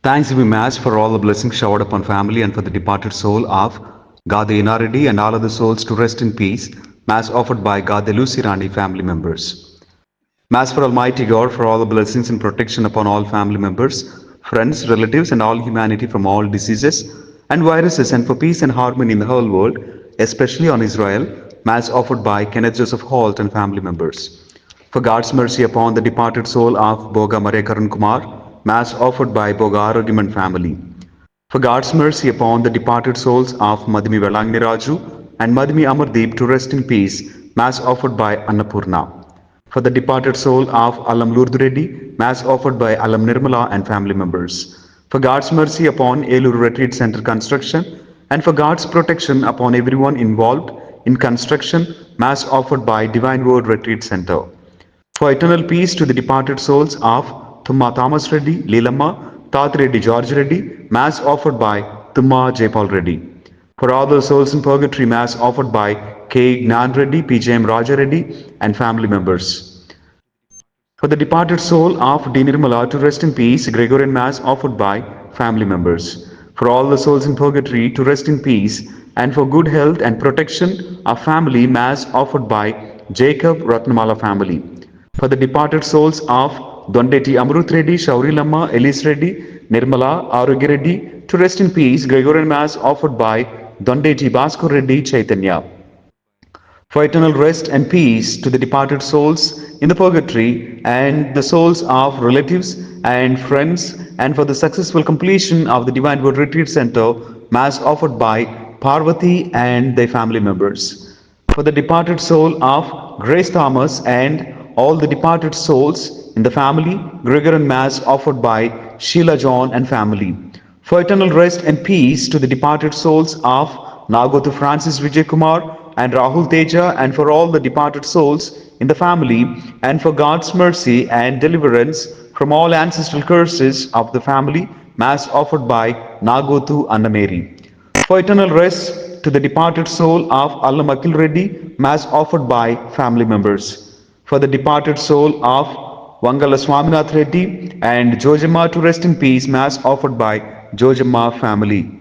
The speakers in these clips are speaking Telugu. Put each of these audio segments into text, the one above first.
Thanks be Mass for all the blessings showered upon family and for the departed soul of Gade Inaredi and all other souls to rest in peace. Mass offered by Gade Lucirani family members. Mass for Almighty God for all the blessings and protection upon all family members, friends, relatives, and all humanity from all diseases and viruses, and for peace and harmony in the whole world, especially on Israel. Mass offered by Kenneth Joseph Holt and family members. For God's mercy upon the departed soul of Boga Maria Karan Kumar, Mass offered by Boga Arogyam family. For God's mercy upon the departed souls of Madhumi Velangni Raju and Madhumi Amardeep to rest in peace, Mass offered by Annapurna. For the departed soul of Alam Lurdu Reddy, Mass offered by Alam Nirmala and family members. For God's mercy upon Eluru Retreat Center construction and for God's protection upon everyone involved in construction, Mass offered by Divine Word Retreat Center. For eternal peace to the departed souls of Thumma Thomas Reddy, Leelamma, Tat Reddy George Reddy, Mass offered by Thumma Jaypal Reddy. For all the souls in purgatory, Mass offered by K. Gnan Reddy, PJM Raja Reddy, and family members. For the departed soul of D. Nirmala to rest in peace, Gregorian Mass offered by family members. For all the souls in purgatory to rest in peace, and for good health and protection of family, Mass offered by Jacob Ratnamala family. For the departed souls of Dondeti Amrut Reddy, Shauri Lamma, Elise Reddy, Nirmala, Arogya Reddy to rest in peace, Gregorian Mass offered by Dondeti Bhaskar Reddy Chaitanya. For eternal rest and peace to the departed souls in the purgatory and the souls of relatives and friends, and for the successful completion of the Divine Word Retreat Center, Mass offered by Parvati and their family members. For the departed soul of Grace Thomas and all the departed souls in the family, Gregorian Mass offered by Sheila John and family. For eternal rest and peace to the departed souls of Nagotu Francis Vijay Kumar and Rahul Teja, and for all the departed souls in the family, and for God's mercy and deliverance from all ancestral curses of the family, Mass offered by Nagotu Annameri. For eternal rest to the departed soul of Allam Akil Reddy, Mass offered by family members. For the departed soul of Vangala Swaminath Reddy and Jojamma to rest in peace, Mass offered by Jojamma family.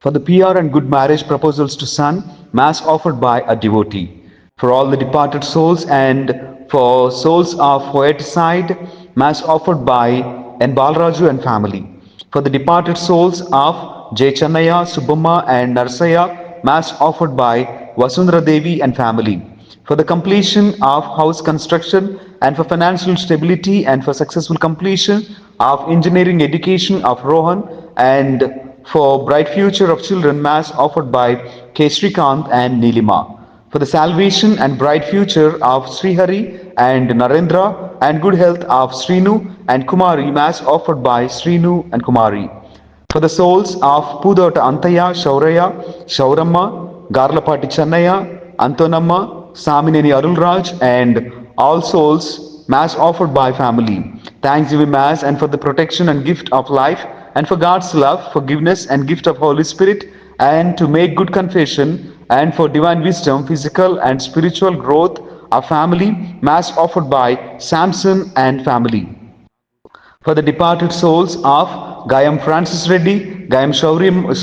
For the PR and good marriage proposals to son, Mass offered by a devotee. For all the departed souls and for souls of Poeticide, Mass offered by N. Balraju and family. For the departed souls of J. Channaya, Subbamma and Narsaya, Mass offered by Vasundhara Devi and family. For the completion of house construction and for financial stability and for successful completion of engineering education of Rohan and for bright future of children, Mass offered by K. Srikant and Nilima. For the salvation and bright future of Srihari and Narendra and good health of Srinu and Kumari, Mass offered by Srinu and Kumari. For the souls of Pudota Antaya, Shauraya, Shauramma, Garlapati Channaya, Antonamma, Samineni Arulraj, and all souls, Mass offered by family. Thanks be Mass and for the protection and gift of life, and for God's love, forgiveness, and gift of Holy Spirit, and to make good confession, and for divine wisdom, physical and spiritual growth of family, Mass offered by Samson and family. For the departed souls of Gayam Francis Reddy, Gayam Shauramma,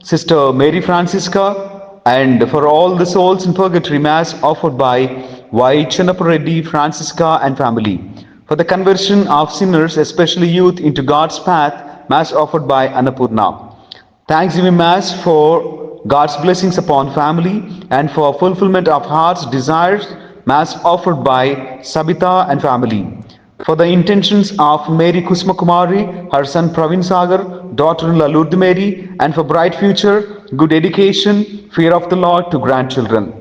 Sister Mary Francisca, and for all the souls in purgatory, Mass offered by Y. Channappa Reddy, Francisca, and family. For the conversion of sinners, especially youth, into God's path, Mass offered by Annapurna. Thanks be Mass for God's blessings upon family and for fulfillment of heart's desires, Mass offered by Sabita and family. For the intentions of Mary Kusma Kumari, her son Pravin Sagar, daughter-in-law Lourdes Mary, and for bright future, good education, fear of the Lord to grandchildren.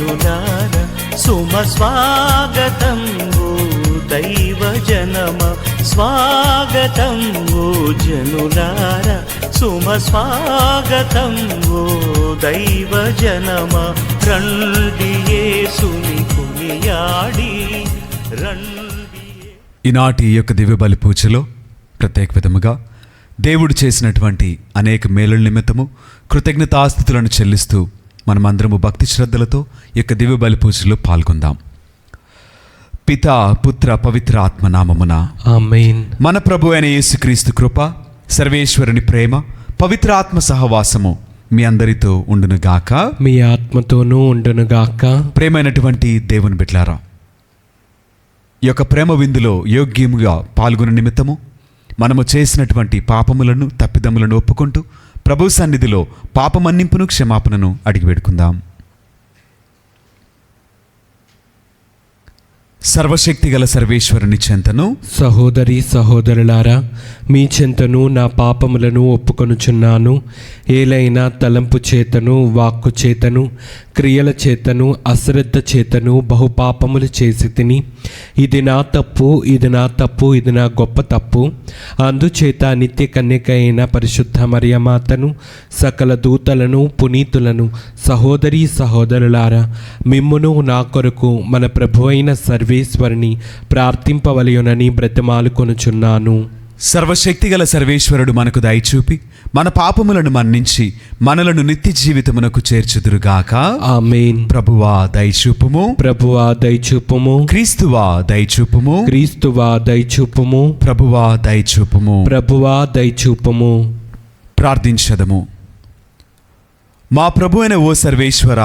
జనులార Suma స్వాగతం ఓ దైవ జనమ స్వాగతం ఓ జనులార సుమ స్వాగతం ఓ దైవ జనమ రండి యేసుని కొనియాడి రండి. ఈనాటి ఈ యొక్క దివ్య బలి పూజలో ప్రత్యేక విధముగా దేవుడు చేసినటువంటి అనేక మేలుల నిమిత్తము కృతజ్ఞతాస్తుతులను చెల్లిస్తూ మనమందరము భక్తి శ్రద్ధలతో ఈ యొక్క దివ్య బలి పూజలో పాల్గొందాం. పితా పుత్ర పవిత్ర ఆత్మ నామమున ఆమేన్. మన ప్రభు అయిన యేసుక్రీస్తు కృప, సర్వేశ్వరుని ప్రేమ, పవిత్ర ఆత్మ సహవాసము మీ అందరితో ఉండునుగాక. మీ ఆత్మతోనూ ఉండునుగాక. ప్రేమైనటువంటి దేవుని బిడ్డలారా, ఈ యొక్క ప్రేమ విందులో యోగ్యముగా పాల్గొనే నిమిత్తము మనము చేసినటువంటి పాపములను తప్పిదములను ఒప్పుకుంటూ ప్రభు సన్నిధిలో పాపమన్నింపును క్షమాపణను అడిగి వేడుకుందాం. సర్వశక్తిగల సర్వేశ్వరుని చెంతను సహోదరి సహోదరులారా, మీ చెంతను నా పాపములను ఒప్పుకొనుచున్నాను. ఏలైనా తలంపు చేతను, వాక్కు చేతను, క్రియల చేతను, అశ్రద్ధ చేతను బహుపాపములు చేసి తిని, ఇది నా తప్పు, ఇది నా తప్పు, ఇది నా గొప్ప తప్పు. అందుచేత నిత్య కన్యక అయిన పరిశుద్ధ మరియమాతను, సకల దూతలను, పునీతులను, సహోదరి సహోదరులారా, మిమ్మును నా కొరకు మన ప్రభు అయిన సర్వేశ్వరుని ప్రార్థింపవలయునని బ్రతిమాలుకొనుచున్నాను. సర్వశక్తిగల సర్వేశ్వరుడు మనకు దయచూపి మన పాపములను మన్నించి మనలను నిత్య జీవితమునకు చేర్చుదురుగాక. ఆమేన్. ప్రభువా దయచూపుము, ప్రభువా దయచూపుము, క్రీస్తువా దయచూపుము, క్రీస్తువా దయచూపుము, ప్రభువా దయచూపుము. ప్రభువా దయచూపుము. ప్రార్థించదము. మా ప్రభు అయిన ఓ సర్వేశ్వర,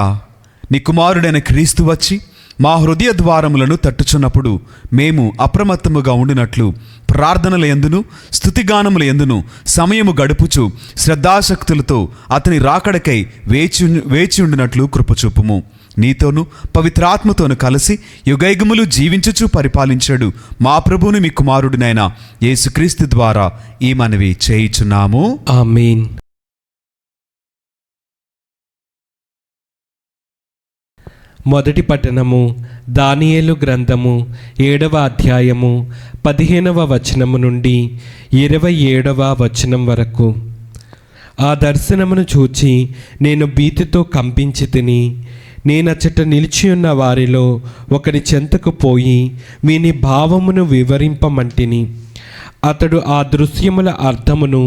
నీ కుమారుడైన క్రీస్తు వచ్చి మా హృదయ ద్వారములను తట్టుచున్నప్పుడు మేము అప్రమత్తముగా ఉండినట్లు ప్రార్థనల యందును స్తుతిగానముల యందును సమయము గడుపుచు శ్రద్ధాశక్తులతో అతని రాకడకై వేచి ఉండినట్లు కృపచూపుము. నీతోనూ పవిత్రాత్మతోను కలిసి యుగయుగములు జీవించుచు పరిపాలించాడు మా ప్రభువును మీ కుమారుడినైన యేసుక్రీస్తు ద్వారా ఈ మనవి చేయుచున్నాము. ఆమేన్. మొదటి పట్టణము దానియేలు గ్రంథము 7వ అధ్యాయము 15వ వచనము నుండి 27వ వచనం వరకు. ఆ దర్శనమును చూచి నేను భీతితో కంపించి తిని, నేనచ్చట నిలిచియున్న వారిలో ఒకరి చెంతకు పోయి వీని భావమును వివరింపమంటిని. అతడు ఆ దృశ్యముల అర్థమును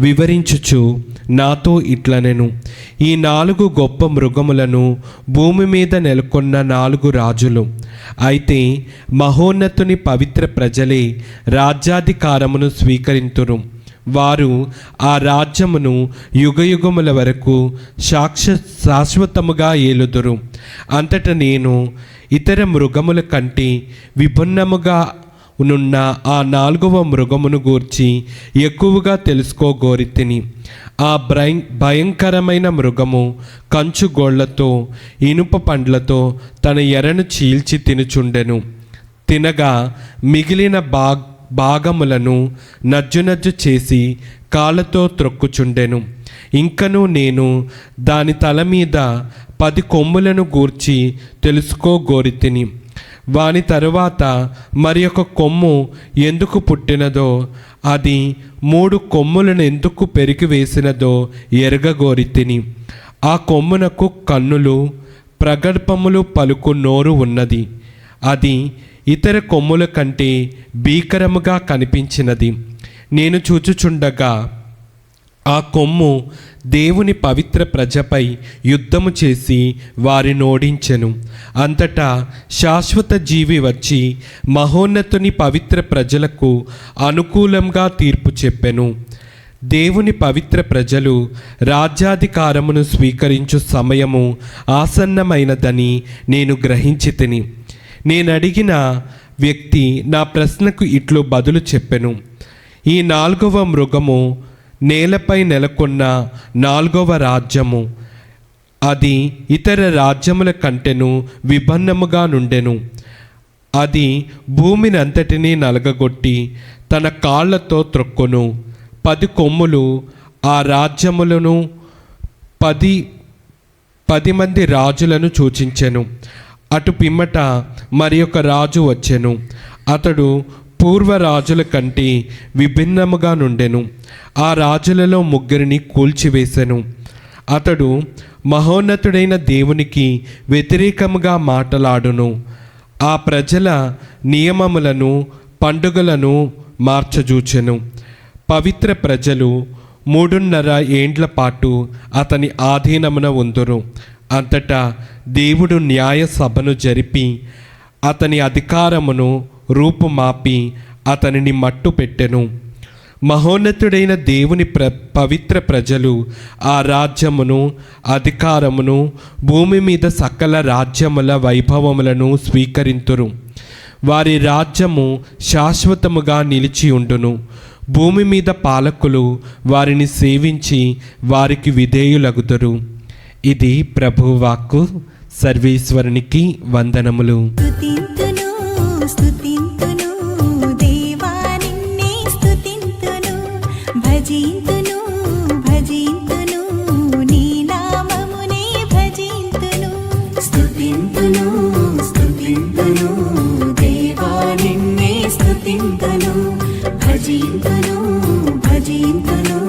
వివరించుచు నాతో ఇట్లనెను, ఈ 4 గొప్ప మృగములను భూమి మీద నెలకొన్న 4 రాజులు. అయితే మహోన్నతుని పవిత్ర ప్రజలే రాజ్యాధికారమును స్వీకరింతురు. వారు ఆ రాజ్యమును యుగయుగముల వరకు శాశ్వతముగా ఏలుదురు. అంతట నేను ఇతర మృగముల కంటే విభిన్నముగా నున్న ఆ 4వ మృగమును గూర్చి ఎక్కువగా తెలుసుకోగోరితిని. ఆ భయంకరమైన మృగము కంచు గోళ్లతో ఇనుప పండ్లతో తన ఎరను చీల్చి తినుచుండెను. తినగా మిగిలిన భాగములను నజ్జు చేసి కాళ్ళతో త్రొక్కుచుండెను. ఇంకను నేను దాని తల మీద 10 కొమ్ములను గూర్చి తెలుసుకోగోరితిని. వాని తరువాత మరి ఒక కొమ్ము ఎందుకు పుట్టినదో, అది 3 కొమ్ములను ఎందుకు పెరిగివేసినదో ఎరగగోరితిని. ఆ కొమ్మునకు కన్నులు, ప్రగల్భములు పలుకు నోరు ఉన్నది. అది ఇతర కొమ్ముల కంటే భీకరముగా కనిపించినది. నేను చూచుచుండగా ఆ కొమ్ము దేవుని పవిత్ర ప్రజపై యుద్ధము చేసి వారిని ఓడించెను. అంతటా శాశ్వత జీవి వచ్చి మహోన్నతుని పవిత్ర ప్రజలకు అనుకూలంగా తీర్పు చెప్పెను. దేవుని పవిత్ర ప్రజలు రాజ్యాధికారమును స్వీకరించు సమయము ఆసన్నమైనదని నేను గ్రహించి తిని. నేనడిగిన వ్యక్తి నా ప్రశ్నకు ఇట్లు బదులు చెప్పెను, ఈ 4వ మృగము నేలపై నెలకొన్న 4వ రాజ్యము. అది ఇతర రాజ్యముల కంటెను విభిన్నముగా నుండెను. అది భూమిని అంతటినీ నలగగొట్టి తన కాళ్లతో త్రొక్కును. 10 కొమ్ములు ఆ రాజ్యములను 10 10 మంది రాజులను సూచించెను. అటు పిమ్మట మరి ఒక రాజు వచ్చెను. అతడు పూర్వరాజుల కంటే విభిన్నముగా నుండెను. ఆ రాజులలో 3 కూల్చివేసెను. అతడు మహోన్నతుడైన దేవునికి వ్యతిరేకముగా మాటలాడును. ఆ ప్రజల నియమములను పండుగలను మార్చజూచెను. పవిత్ర ప్రజలు 3.5 ఏండ్ల పాటు అతని ఆధీనమున ఉందురు. అంతటా దేవుడు న్యాయ సభను జరిపి అతని అధికారమును రూపుమాపి అతనిని మట్టు పెట్టెను. మహోన్నతుడైన దేవుని పవిత్ర ప్రజలు ఆ రాజ్యమును అధికారమును భూమి మీద సకల రాజ్యముల వైభవములను స్వీకరింతురు. వారి రాజ్యము శాశ్వతముగా నిలిచి ఉండును. భూమి మీద పాలకులు వారిని సేవించి వారికి విధేయులగుదురు. ఇది ప్రభువాక్కు. సర్వేశ్వరునికి వందనములు. స్తుతింతును స్తుతింతును దేవా నిన్నే స్తుతింతును భజింతును భజింతును నీ నామమునే భజింతును స్తుతింతును స్తుతింతును దేవా నిన్నే స్తుతింతును భజింతును భజింతును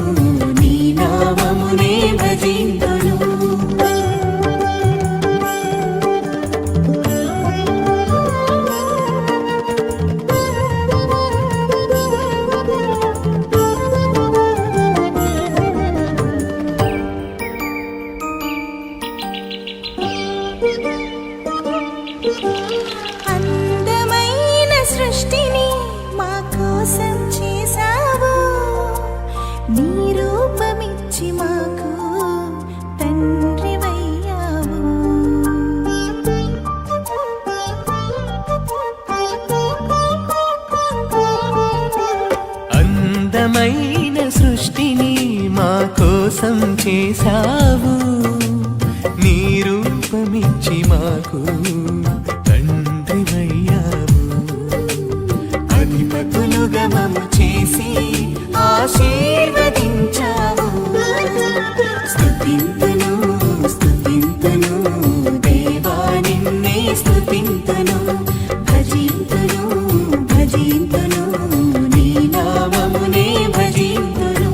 నీ నామమునే భజింతును. అందమైన సృష్టిని మా కోసం చేసావు, నీ రూపమిచ్చి మాకు తండ్రివయ్యావు. అందమైన సృష్టిని మా కోసం చేశావు, నీ రూపమిచ్చి మాకు తండ్రివయ్యావు. అధిపతులుగా మమ్ము చేసి ఆశీర్వదించావు. స్తుతింతును స్తుతింతును దేవా నిన్నే స్తుతింతును భజింతును భజింతును నీ నామమునే భజింతును.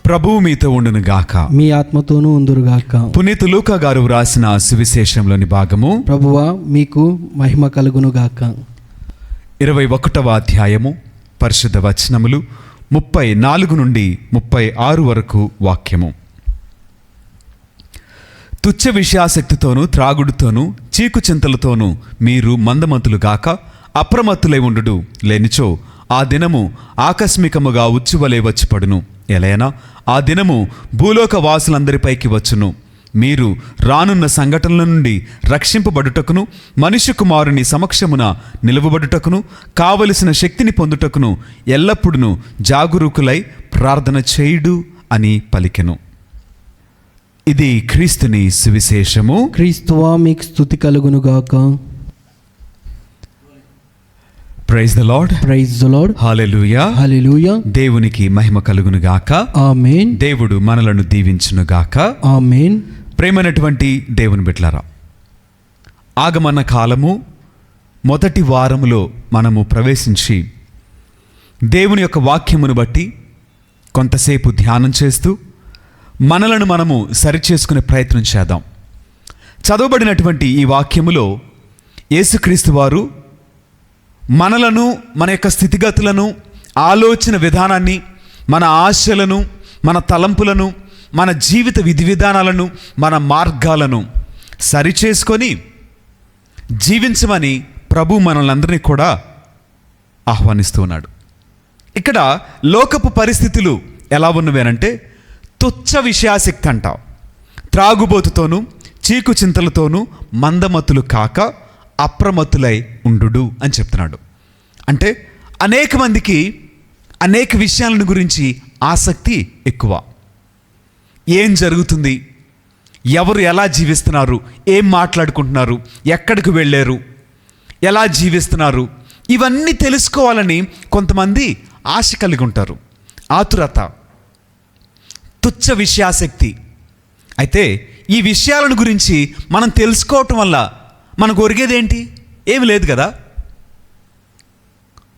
ప్రభువు మీతో ఉండును గాక. మీ ఆత్మతోనూ ఉందురుగాక. పునీత లూకా గారు వ్రాసిన సువిశేషంలోని భాగము. ప్రభువా మీకు మహిమ కలుగునుగాక. 21వ అధ్యాయము పరిశుద్ధ వచనములు 34 నుండి 36 వరకు వాక్యము. తుచ్చ విషయాసక్తితోనూ త్రాగుడుతోనూ చీకు చింతలతోనూ మీరు మందమతులు గాక అప్రమత్తులై ఉండుడు. లేనిచో ఆ దినము ఆకస్మికముగా ఉచ్చువలే వచ్చి పడును. ఎలైనా ఆ దినము భూలోక వాసులందరిపైకి వచ్చును. మీరు రానున్న సంఘటనల నుండి రక్షింపబడుటకును మనుష్య కుమారుని సమక్షమున నిలువబడుటకును కావలసిన శక్తిని పొందుటకును ఎల్లప్పుడూ జాగరూకులై ప్రార్థన చేయుడు అని పలికెను. ఇది క్రీస్తుని సువిశేషము. క్రీస్తువా మీకు స్తుతి కలుగునుగాక. Praise the Lord. Praise the Lord. Hallelujah. Hallelujah. దేవునికి మహిమ కలుగును గాక. ఆమేన్. దేవుడు మనలను దీవించును గాక. ఆమేన్. ప్రేమైనటువంటి దేవుని బిడ్డలారా, ఆగమన కాలము మొదటి వారములో మనము ప్రవేశించి దేవుని యొక్క వాక్యమును బట్టి కొంతసేపు ధ్యానం చేస్తూ మనలను మనము సరిచేసుకునే ప్రయత్నం చేద్దాం. చదవబడినటువంటి ఈ వాక్యములో యేసుక్రీస్తు వారు మనలను, మన యొక్క స్థితిగతులను, ఆలోచన విధానాన్ని, మన ఆశలను, మన తలంపులను, మన జీవిత విధి విధానాలను, మన మార్గాలను సరిచేసుకొని జీవించమని ప్రభు మనల్ని కూడా ఆహ్వానిస్తూ ఉన్నాడు. ఇక్కడ లోకపు పరిస్థితులు ఎలా ఉన్నవేనంటే తుచ్చ విషయాసక్తి అంటాం. త్రాగుబోతుతోనూ చీకు చింతలతోనూ మందమతులు కాక అప్రమత్తులై ఉండు అని చెప్తున్నాడు. అంటే అనేక మందికి అనేక విషయాలను గురించి ఆసక్తి ఎక్కువ. ఏం జరుగుతుంది, ఎవరు ఎలా జీవిస్తున్నారు, ఏం మాట్లాడుకుంటున్నారు, ఎక్కడికి వెళ్ళారు, ఎలా జీవిస్తున్నారు, ఇవన్నీ తెలుసుకోవాలని కొంతమంది ఆశ కలిగి ఉంటారు. ఆతురత, తుచ్చ విషయాసక్తి, అయితే ఈ విషయాలను గురించి మనం తెలుసుకోవటం వల్ల మనకు ఒరిగేదేంటి? ఏమి లేదు కదా.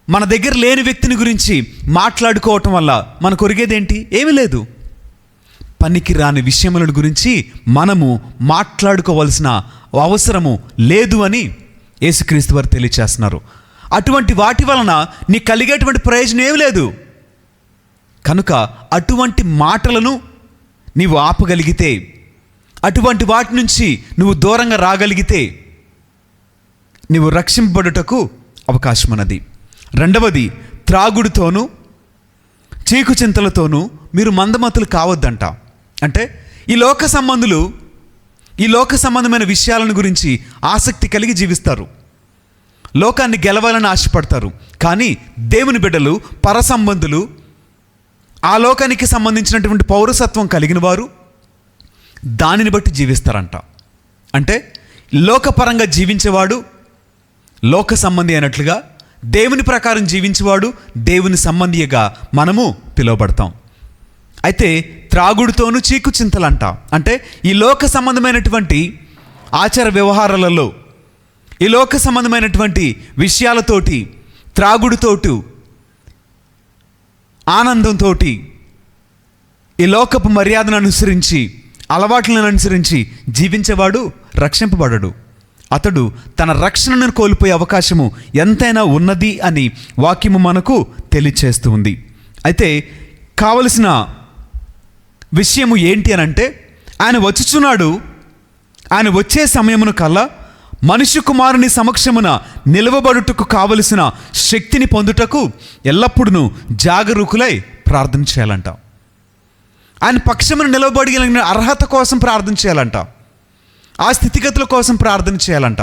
మన దగ్గర లేని వ్యక్తిని గురించి మాట్లాడుకోవటం వల్ల మనకు ఒరిగేదేంటి? ఏమీ లేదు. పనికి రాని విషయముల గురించి మనము మాట్లాడుకోవలసిన అవసరము లేదు అని యేసుక్రీస్తు వారు తెలియచేస్తున్నారు. అటువంటి వాటి వలన నీకు కలిగేటువంటి ప్రయోజనం ఏమి లేదు. కనుక అటువంటి మాటలను నీవు ఆపగలిగితే, అటువంటి వాటి నుంచి నువ్వు దూరంగా రాగలిగితే నీవు రక్షింపబడుటకు అవకాశం ఉన్నది. రెండవది, త్రాగుడుతోనూ చీకు చింతలతోనూ మీరు మందమతులు కావద్దంట. అంటే ఈ లోక సంబంధమైన విషయాలను గురించి ఆసక్తి కలిగి జీవిస్తారు, లోకాన్ని గెలవాలని ఆశపడతారు. కానీ దేవుని బిడ్డలు, పరసంబంధులు, ఆ లోకానికి సంబంధించినటువంటి పౌరసత్వం కలిగిన వారు దానిని బట్టి జీవిస్తారంట. అంటే లోకపరంగా జీవించేవాడు లోక సంబంధి అయినట్లుగా, దేవుని ప్రకారం జీవించేవాడు దేవుని సంబంధిగా మనము పిలువబడతాం. అయితే త్రాగుడుతోనూ చీకు చింతలంట. అంటే ఈ లోక సంబంధమైనటువంటి ఆచార వ్యవహారాలలో, ఈ లోక సంబంధమైనటువంటి విషయాలతోటి, త్రాగుడుతోటి, ఆనందంతో, ఈ లోకపు మర్యాదను అనుసరించి, అలవాట్లను అనుసరించి జీవించేవాడు రక్షింపబడడు. అతడు తన రక్షణను కోల్పోయే అవకాశము ఎంతైనా ఉన్నది అని వాక్యము మనకు తెలియచేస్తూ ఉంది. అయితే కావలసిన విషయము ఏంటి అని అంటే, ఆయన వచ్చుచున్నాడు, ఆయన వచ్చే సమయమును కల్లా మనుష్య కుమారుని సమక్షమున నిలవబడుటకు కావలసిన శక్తిని పొందుటకు ఎల్లప్పుడూ జాగరూకులై ప్రార్థన చేయాలంట. ఆయన పక్షమున నిలవబడిన అర్హత కోసం ప్రార్థన చేయాలంట. ఆ స్థితిగతుల కోసం ప్రార్థన చేయాలంట.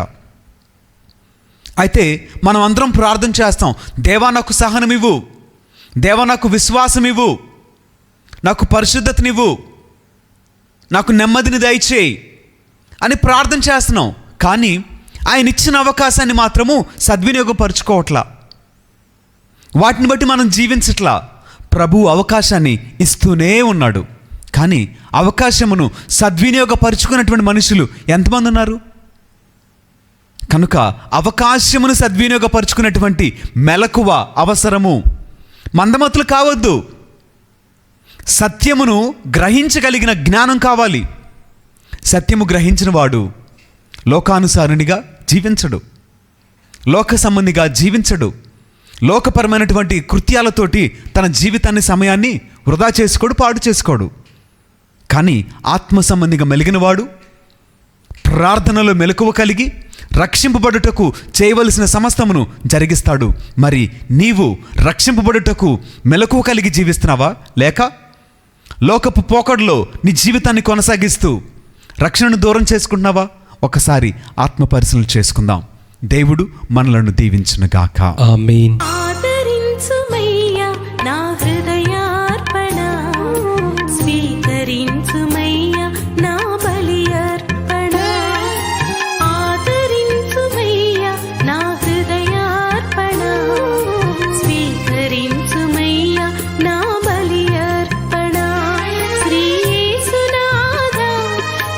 అయితే మనం అందరం ప్రార్థన చేస్తాం, దేవా నాకు సహనం ఇవ్వు, దేవా నాకు విశ్వాసం ఇవ్వు, నాకు పరిశుద్ధతనివ్వు, నాకు నెమ్మదిని దయచేయి అని ప్రార్థన చేస్తున్నాం. కానీ ఆయన ఇచ్చిన అవకాశాన్ని మాత్రము సద్వినియోగపరుచుకోవట్లా, వాటిని బట్టి మనం జీవించట్లా. ప్రభు అవకాశాన్ని ఇస్తూనే ఉన్నాడు, కానీ అవకాశమును సద్వినియోగపరుచుకున్నటువంటి మనుషులు ఎంతమంది ఉన్నారు? కనుక అవకాశమును సద్వినియోగపరుచుకున్నటువంటి మెలకువ అవసరము. మందమతులు కావద్దు. సత్యమును గ్రహించగలిగిన జ్ఞానం కావాలి. సత్యము గ్రహించిన వాడు లోకానుసారునిగా జీవించడు, లోక సంబంధిగా జీవించడు, లోకపరమైనటువంటి కృత్యాలతోటి తన జీవితాన్ని, సమయాన్ని వృధా చేసుకోడు, పాడు చేసుకోడు. కానీ ఆత్మ సంబంధిగా మెలిగినవాడు ప్రార్థనలో మెలకువ కలిగి రక్షింపబడుటకు చేయవలసిన సమస్తమును జరిగిస్తాడు. మరి నీవు రక్షింపబడుటకు మెలకువ కలిగి జీవిస్తున్నావా, లేక లోకపు పోకడలో నీ జీవితాన్ని కొనసాగిస్తూ రక్షణను దూరం చేసుకుంటున్నావా? ఒకసారి ఆత్మ పరిశీలన చేసుకుందాం. దేవుడు మనలను దీవించునుగాక. ఆమేన్. ఆదరించుమయ్యా నా హృదయార్పణ, స్వీకరించుమయ్యా నా బలి అర్పణ. ఆదరించుమయ్యా నా హృదయార్పణ, స్వీకరించుమయ్యా నా బలి అర్పణ. శ్రీ యేసునాథా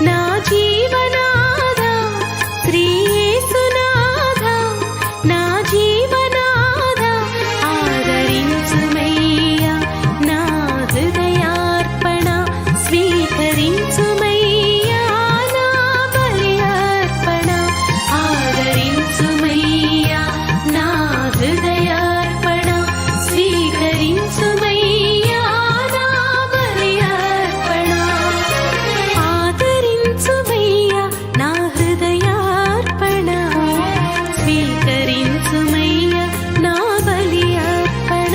నా జీవనాథా, శ్రీ యేసునాథా నా జీవనాథా, ఆదరించుమయ్యా నా హృదయార్పణ, స్వీకరించుమయ్యా నా బలి అర్పణ. ఆదరించుమయ్యా నా హృదయార్పణ, స్వీకరించుమయ్యా నా బలి అర్పణ. ఆదరించుమయ్యా నా హృదయార్పణ, స్వీకరించుమయ్యా నా బలి అర్పణ.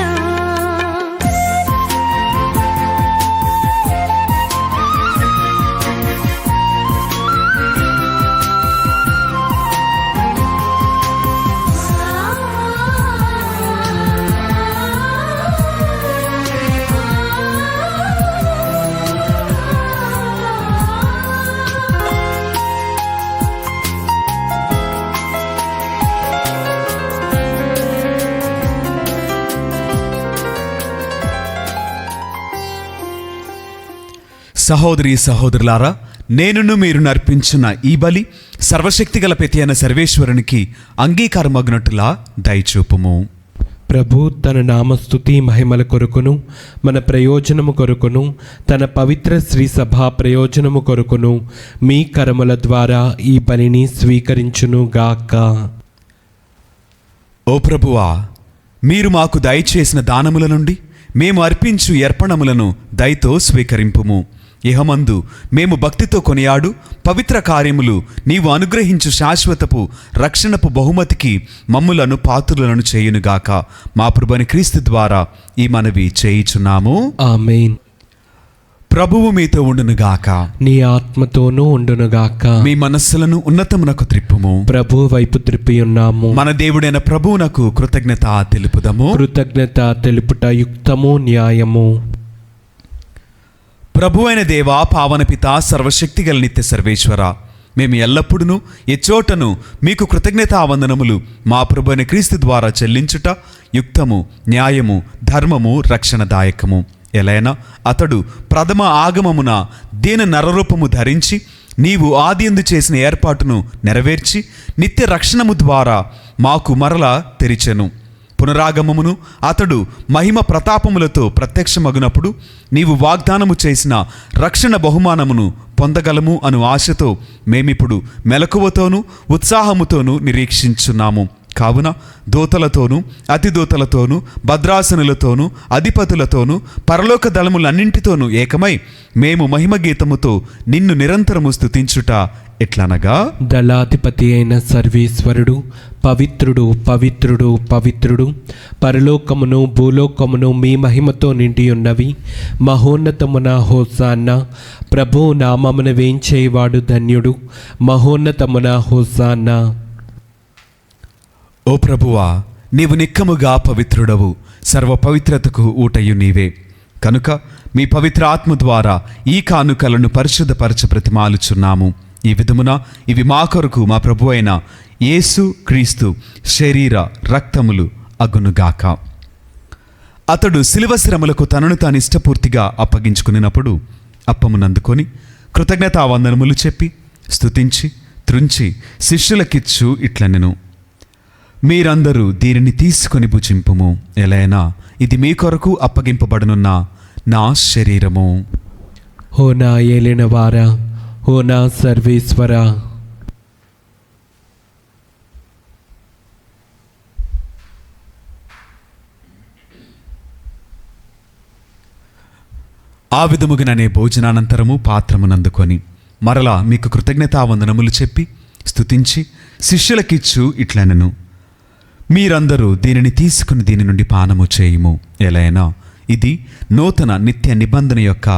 సహోదరి సహోదరులారా, నేనును మీరు నర్పించిన ఈ బలి సర్వశక్తిగల పెతి అయిన సర్వేశ్వరునికి అంగీకారమగినట్టులా దయచూపుము. ప్రభు తన నామస్తుతి మహిమల కొరకును మన ప్రయోజనము కొరకును తన పవిత్ర శ్రీ సభా ప్రయోజనము కొరకును మీ కరముల ద్వారా ఈ బలిని స్వీకరించును గాక. ఓ ప్రభువా, మీరు మాకు దయచేసిన దానముల నుండి మేము అర్పించు అర్పణములను దయతో స్వీకరింపుము. ఇహమందు మేము భక్తితో కొనియాడు పవిత్ర కార్యములు నీవు అనుగ్రహించు శాశ్వతపు రక్షణపు బహుమతికి మమ్ములను పాత్రులను చేయునుగాక. మా ప్రభుని క్రీస్తు ద్వారా ఈ మనవి చేయుచున్నాము. ఆమేన్. ప్రభువు మీతో ఉండునుగాక. నీ ఆత్మతోనూ ఉండునుగాక. మీ మనస్సులను ఉన్నతమునకు త్రిప్పుము. ప్రభు వైపు త్రిప్పి ఉన్నాము. మన దేవుడైన ప్రభువునకు కృతజ్ఞత తెలుపుదము. కృతజ్ఞత తెలుపుట యుక్తము, న్యాయము. ప్రభు అయిన దేవా, పావన పిత, సర్వశక్తిగల నిత్య సర్వేశ్వర, మేము ఎల్లప్పుడూ ఎచ్చోటను మీకు కృతజ్ఞతావందనములు మా ప్రభు అయిన క్రీస్తు ద్వారా చెల్లించుట యుక్తము, న్యాయము, ధర్మము, రక్షణదాయకము. ఎలైనా అతడు ప్రథమ ఆగమమున దీన నరరూపము ధరించి నీవు ఆదియందు చేసిన ఏర్పాటును నెరవేర్చి నిత్య రక్షణము ద్వారా మాకు మరల తెరిచెను. పునరాగమమును అతడు మహిమ ప్రతాపములతో ప్రత్యక్షమగునప్పుడు నీవు వాగ్దానము చేసిన రక్షణ బహుమానమును పొందగలము అను ఆశతో మేమిప్పుడు మెలకువతోనూ ఉత్సాహముతోనూ నిరీక్షించున్నాము. కావున దూతలతోనూ అతిదూతలతోనూ భద్రాసనులతోనూ అధిపతులతోనూ పరలోక దళములన్నింటితోనూ ఏకమై మేము మహిమ గీతముతో నిన్ను నిరంతరము స్తుతించుట ఎట్లనగా, దళాధిపతి అయిన సర్వేశ్వరుడు పవిత్రుడు, పవిత్రుడు, పవిత్రుడు, పరలోకమును భూలోకమును మీ మహిమతో నిండి ఉన్నవి. మహోన్నతమున హోసాన్న. ప్రభు నామమున వేంచేవాడు ధన్యుడు. మహోన్నతమున హోసాన్న. ఓ ప్రభువా, నీవు నిక్కముగా పవిత్రుడవు, సర్వ పవిత్రతకు ఊటయు నీవే. కనుక మీ పవిత్ర ఆత్మ ద్వారా ఈ కానుకలను పరిశుద్ధపరచ ప్రతిమాలుచున్నాము. ఈ విధమున ఇవి మా కొరకు మా ప్రభు అయిన యేసు క్రీస్తు శరీర రక్తములు అగునుగాక. అతడు శిలువ శ్రమలకు తనను తాను ఇష్టపూర్తిగా అప్పగించుకున్నప్పుడు అప్పమునందుకొని కృతజ్ఞతావందనములు చెప్పి స్తుతించి త్రుంచి శిష్యులకిచ్చు ఇట్లనెను, మీరందరూ దీనిని తీసుకొని భుజింపుము. ఎలైనా ఇది మీ కొరకు అప్పగింపబడనున్న నా శరీరము. ఓ నా ఏలినవారా, ఓ నా సర్వేశ్వరా, ఆ విధముగానే భోజనానంతరము పాత్రమునందుకొని మరలా మీకు కృతజ్ఞతావందనములు చెప్పి స్తుతించి శిష్యులకిచ్చు ఇట్లనెను, మీరందరూ దీనిని తీసుకుని దీని నుండి పానము చేయుము. ఎలైనా ఇది నూతన నిత్య నిబంధన యొక్క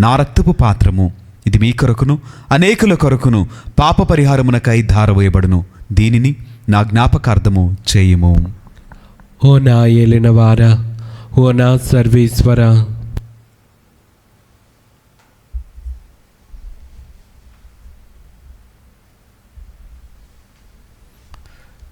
నా రక్తపు పాత్రము. ఇది మీ కొరకును అనేకుల కొరకును పాప పరిహారమునకై ధారవేయబడును. దీనిని నా జ్ఞాపకార్థము చేయుము. ఓ నా ఏలినవారా, ఓ నా సర్వేశ్వరా,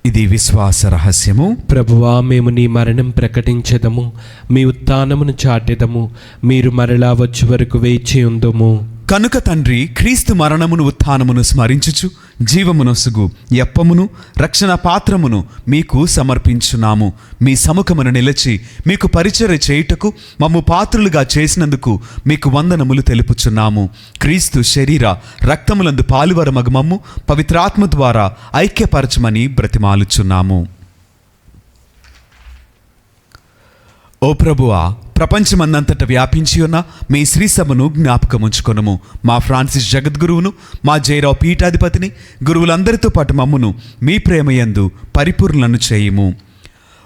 ఇది విశ్వాస రహస్యము. ప్రభువా, మేము నీ మరణం ప్రకటించెదము, మీ ఉత్థానమును చాటెదము, మీరు మరలా వచ్చే వరకు వేచి ఉందుము. కనుక తండ్రి, క్రీస్తు మరణమును ఉత్థానమును స్మరించుచు జీవమునొసుగు యప్పమును రక్షణ పాత్రమును మీకు సమర్పించున్నాము. మీ సముఖమును నిలిచి మీకు పరిచర్య చేయుటకు మమ్ము పాత్రులుగా చేసినందుకు మీకు వందనములు తెలుపుచున్నాము. క్రీస్తు శరీర రక్తములందు పాలువరమగు మమ్ము పవిత్రాత్మ ద్వారా ఐక్యపరచమని బ్రతిమాలుచున్నాము. ఓ ప్రభువా, ప్రపంచమందంతట వ్యాపించి ఉన్న మీ శ్రీసభను జ్ఞాపకముంచుకొనుము. మా ఫ్రాన్సిస్ జగద్గురువును, మా జయరావు పీఠాధిపతిని, గురువులందరితో పాటు మమ్మును మీ ప్రేమయందు పరిపూర్ణలను చేయుము.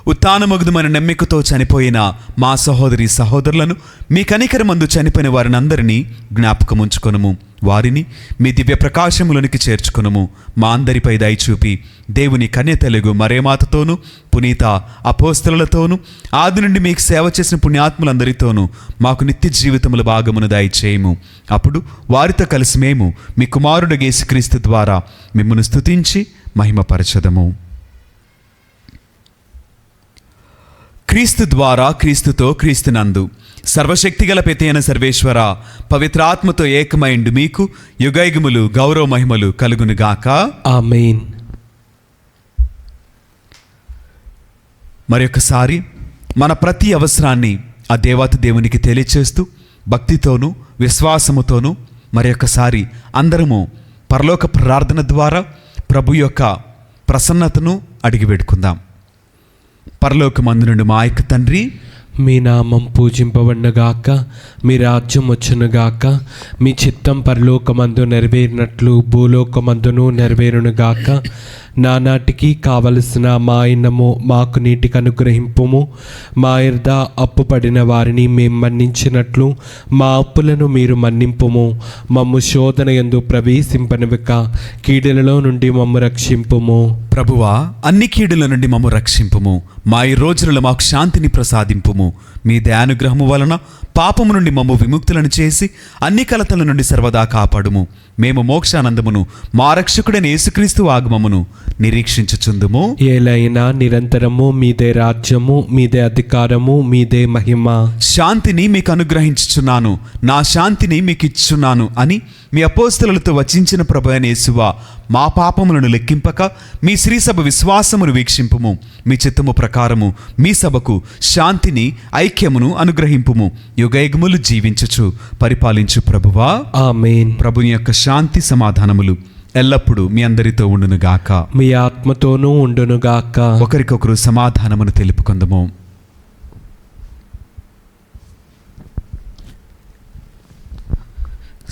ఉత్థానమగుదుమైన నమ్మికతో చనిపోయిన మా సహోదరి సహోదరులను, మీ కనికరమందు చనిపోయిన వారిని అందరినీ జ్ఞాపకముంచుకొనుము. వారిని మీ దివ్య ప్రకాశములోనికి చేర్చుకొనుము. మా అందరిపై దయచూపి దేవుని కన్యతెలుగు మరేమాతతోనూ పునీత అపోస్తలులతోనూ ఆది నుండి మీకు సేవ చేసిన పుణ్యాత్ములందరితోనూ మాకు నిత్య జీవితముల భాగమును దయచేయము. అప్పుడు వారితో కలిసి మేము మీ కుమారుడు యేసుక్రీస్తు ద్వారా మిమ్మును స్తుతించి మహిమపరచదము. క్రీస్తు ద్వారా, క్రీస్తుతో, క్రీస్తునందు సర్వశక్తిగల పితైన సర్వేశ్వర, పవిత్రాత్మతో ఏకమైండు మీకు యుగయుగములు గౌరవ మహిమలు కలుగునుగాక. ఆమేన్. మరొకసారి మన ప్రతి అవసరాన్ని ఆ దేవాతి దేవునికి తెలియచేస్తూ భక్తితోనూ విశ్వాసముతోనూ మరొకసారి అందరము పరలోక ప్రార్థన ద్వారా ప్రభు యొక్క ప్రసన్నతను అడిగి వేడుకుందాం. పరలోకమందు నుండి మా యొక్క తండ్రి, మీ నామం పూజింపబడునుగాక, మీ రాజ్యం వచ్చునుగాక, మీ చిత్తం పరలోకమందు నెరవేరినట్లు భూలోకమందును నెరవేరునుగాక. నానాటికి కావలసిన మా అన్నము మాకు నీటికి అనుగ్రహింపుము. మా యొద్ద అప్పు పడిన వారిని మేము మన్నించినట్లు మా అప్పులను మీరు మన్నింపుము. మమ్ము శోధన యందు ప్రవేశింపనివ్వక కీడులలో నుండి మమ్ము రక్షింపుము. ప్రభువా, అన్ని కీడుల నుండి మమ్ము రక్షింపుము. మా ఈ రోజులలో మాకు శాంతిని ప్రసాదింపుము. మీ దయానుగ్రహము వలన పాపము నుండి మమ్ము విముక్తులను చేసి అన్ని కలతల నుండి సర్వదా కాపాడుము. మేము మోక్షానందమును మా రక్షకుడైన యేసుక్రీస్తు ఆగమమును నిరీక్షించుచుందుము. ఏలైనా నిరంతరము మీదే రాజ్యము, మీదే అధికారము, మీదే మహిమ. శాంతిని మీకు అనుగ్రహించుచున్నాను, నా శాంతిని మీకు ఇచ్చుచున్నాను అని మీ అపోస్తలులతో వచించిన ప్రభువైన యేసువా, మా పాపములను లెక్కింపక మీ శ్రీసభ విశ్వాసమును వీక్షింపుము. మీ చిత్తము ప్రకారము మీ సభకు శాంతిని ఐక్యమును అనుగ్రహింపుము. యుగయుగములు జీవించుచు పరిపాలించు ప్రభువా. ఆమేన్. ప్రభుని యొక్క శాంతి సమాధానములు ఎల్లప్పుడూ మీ అందరితో ఉండునుగాక. మీ ఆత్మతోనూ ఉండునుగాక. ఒకరికొకరు సమాధానమును తెలుపుకుందము.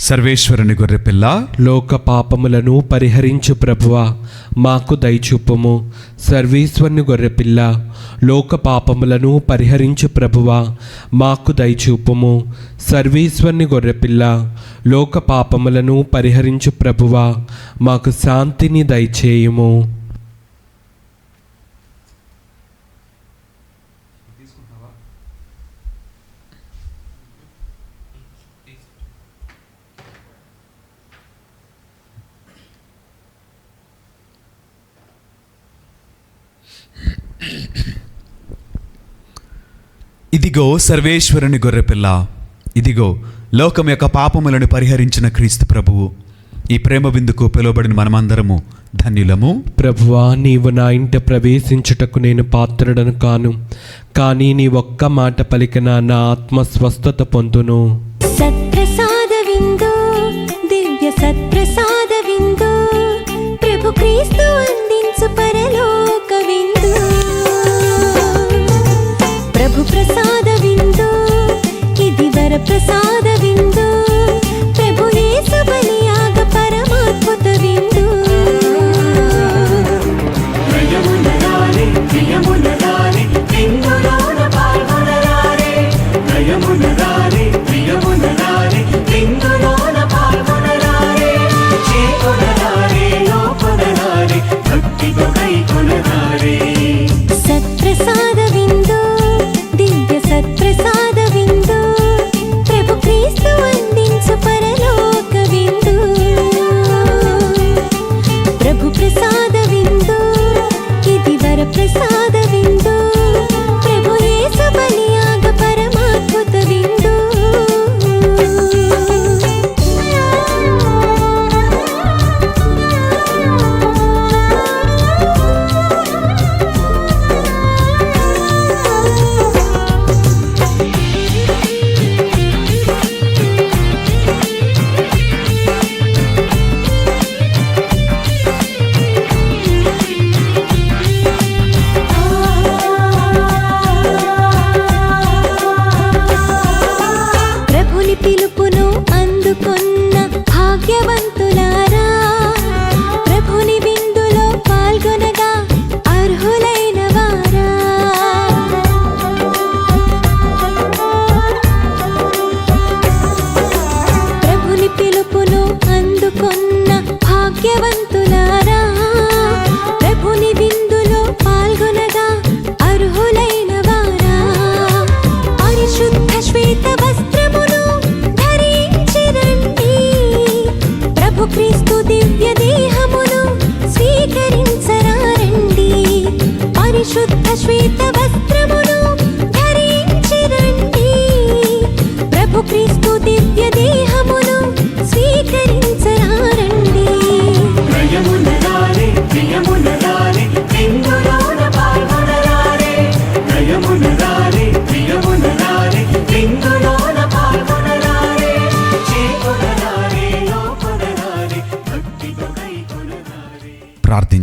సర్వేశ్వరుని గొర్రెపిల్ల, లోక పాపములను పరిహరించు ప్రభువా, మాకు దయచూపుము. సర్వేశ్వరుని గొర్రెపిల్ల, లోక పాపములను పరిహరించు ప్రభువా, మాకు దయచూపుము. సర్వేశ్వరుని గొర్రెపిల్ల, లోక పాపములను పరిహరించు ప్రభువా, మాకు శాంతిని దయచేయుము. ఇదిగో సర్వేశ్వరుని గొర్రెపిల్ల, ఇదిగో లోకం యొక్క పాపములను పరిహరించిన క్రీస్తు ప్రభువు. ఈ ప్రేమ విందుకు పిలువబడిన మనమందరము ధన్యులము. ప్రభువా, నీవు నా ఇంట ప్రవేశించుటకు నేను పాత్రుడను కాను, కానీ నీ ఒక్క మాట పలికిన నా ఆత్మ స్వస్థత పొందును. సత్ప్రసాద విందు, దివ్య సత్ప్రసాద విందు, ప్రభు క్రీస్తు అందించు పరలోక విందు. ప్రభు ప్రసాద విందు, ఇది వర ప్రసాద విందు, ప్రభు యేసు బలియాగ పరమాద్భుత విందు. నయమునరారే ప్రియమునరారే విందులోన పాల్గొనరారే. నయమునరారే ప్రియమునరారే విందులోన పాల్గొనరారే. చేకొనరారే లోకొనరారే భక్తితో కైకొనరారే. సత్ప్రసాద విందు, దివ్య సత్ప్రసాద విందు, ప్రభు క్రీస్తు అందించు పరలోక విందు. ప్రభు ప్రసాద విందు, ఇది వర ప్రసాద విందు, ప్రభు యేసు బలియాగ పరమాద్భుత విందు.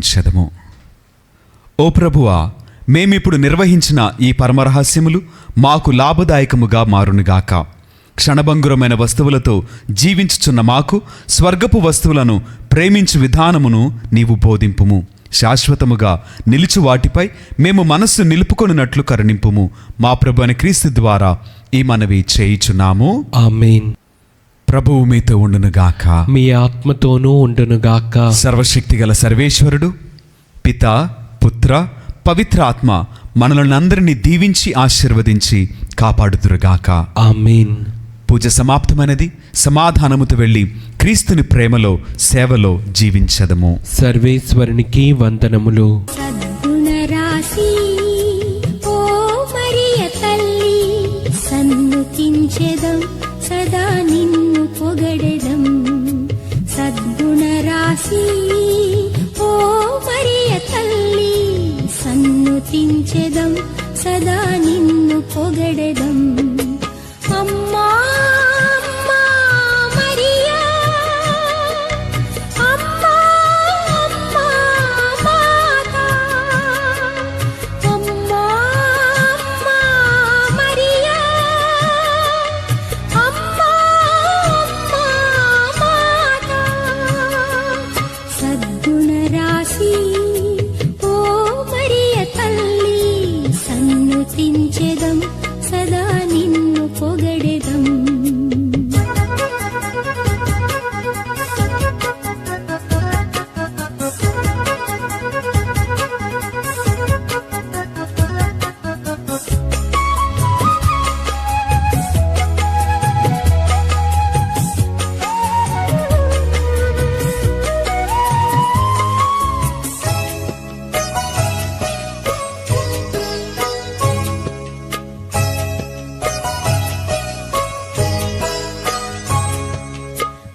స్తుతించెదము. ఓ ప్రభువా, మేమిప్పుడు నిర్వహించిన ఈ పరమరహస్యములు మాకు లాభదాయకముగా మారునుగాక. క్షణభంగురమైన వస్తువులతో జీవించుచున్న మాకు స్వర్గపు వస్తువులను ప్రేమించు విధానమును నీవు బోధింపుము. శాశ్వతముగా నిలుచు వాటిపై మేము మనస్సు నిలుపుకొనున్నట్లు కరుణింపుము. మా ప్రభు అయిన క్రీస్తు ద్వారా ఈ మనవి చేయుచున్నాము. ఆమేన్. ప్రభువు మీతో ఉండునుగాక. మీ ఆత్మతోనూ ఉండునుగాక. సర్వశక్తిగల సర్వేశ్వరుడు పిత, పుత్ర, పవిత్ర ఆత్మ మనలందరినీ దీవించి ఆశీర్వదించి కాపాడుదురుగాక. ఆమేన్. పూజ సమాప్తమైనది. సమాధానముతో వెళ్ళి క్రీస్తుని ప్రేమలో సేవలో జీవించదము. సర్వేశ్వరునికి వందనములు. సద్గుణరాశి ఓ మరియ తల్లి, సన్నుతించెదం సదా నిన్ను పొగడెదం. సద్గుణరాశి ఓ మరియ తల్లి, సన్నుతించెదం సదా నిన్ను పొగడెదం. అమ్మా అమ్మా మరియా, అమ్మా అమ్మా మాతా, అమ్మా అమ్మా మరియా, అమ్మా అమ్మా మాతా. సద్గుణరాశి ఓ మరియ తల్లి, సన్నుతించెదం సదా నిన్ను పొగడెదం.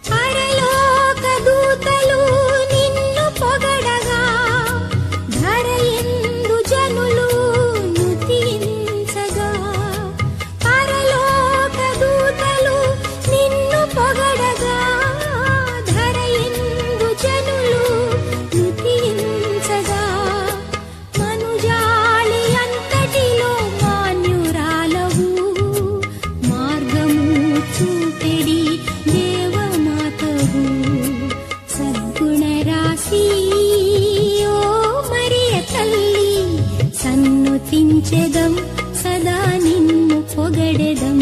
పరలోక దూతలు నిన్ను పొగడగా, ధరయందు జనులు నుతించగా. పరలోక దూతలు నిన్ను పొగడగా, ధరయందు జనులు నుతించగా. మనుజాళి అంతటిలో మాన్యురాలవు, మార్గము చూపెడి దేవమాతవు. సద్గుణరాశి ఓ మరియ తల్లి, సన్నుతించెదం సదా నిన్ను పొగడెదం.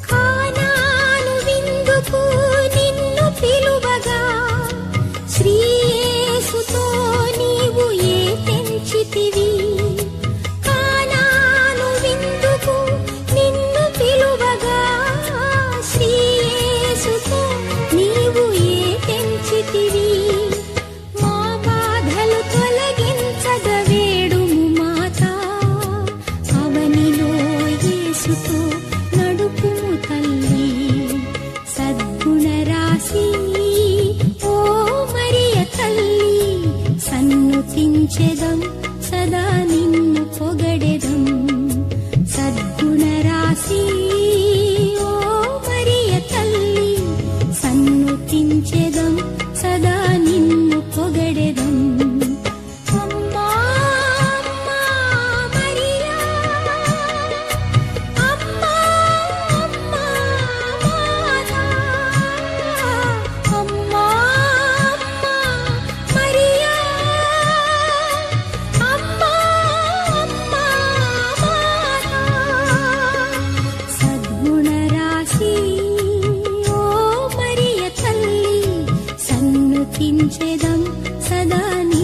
కానాను విందుకు నిన్ను పిలువగా, శ్రీయేసుతో నీవు ఏ తెంచితివి. కానాను విందుకు నిన్ను పిలువగా, శ్రీయేసుతో నీవు ఏ తెంచితివి. మా బాధలు తొలగించగ వేడుము మాతా, అవనిలో యేసుతో నడుపుము తల్లి. సద్గుణరాశి ఓ మరియ తల్లి, సన్నుతించెదం సదా నిన్ను పొగడెదం. సద్గుణరాశి ఓ మరియ తల్లి, సన్నుతించెదం సదా నిన్ను పొగడెదం. అమ్మా అమ్మా మరియా, అమ్మా అమ్మా మాతా, అమ్మా అమ్మా మరియా, అమ్మా అమ్మా మాతా. సద్గుణరాశి ఓ మరియ తల్లి, సన్నుతించెదం సదా నీ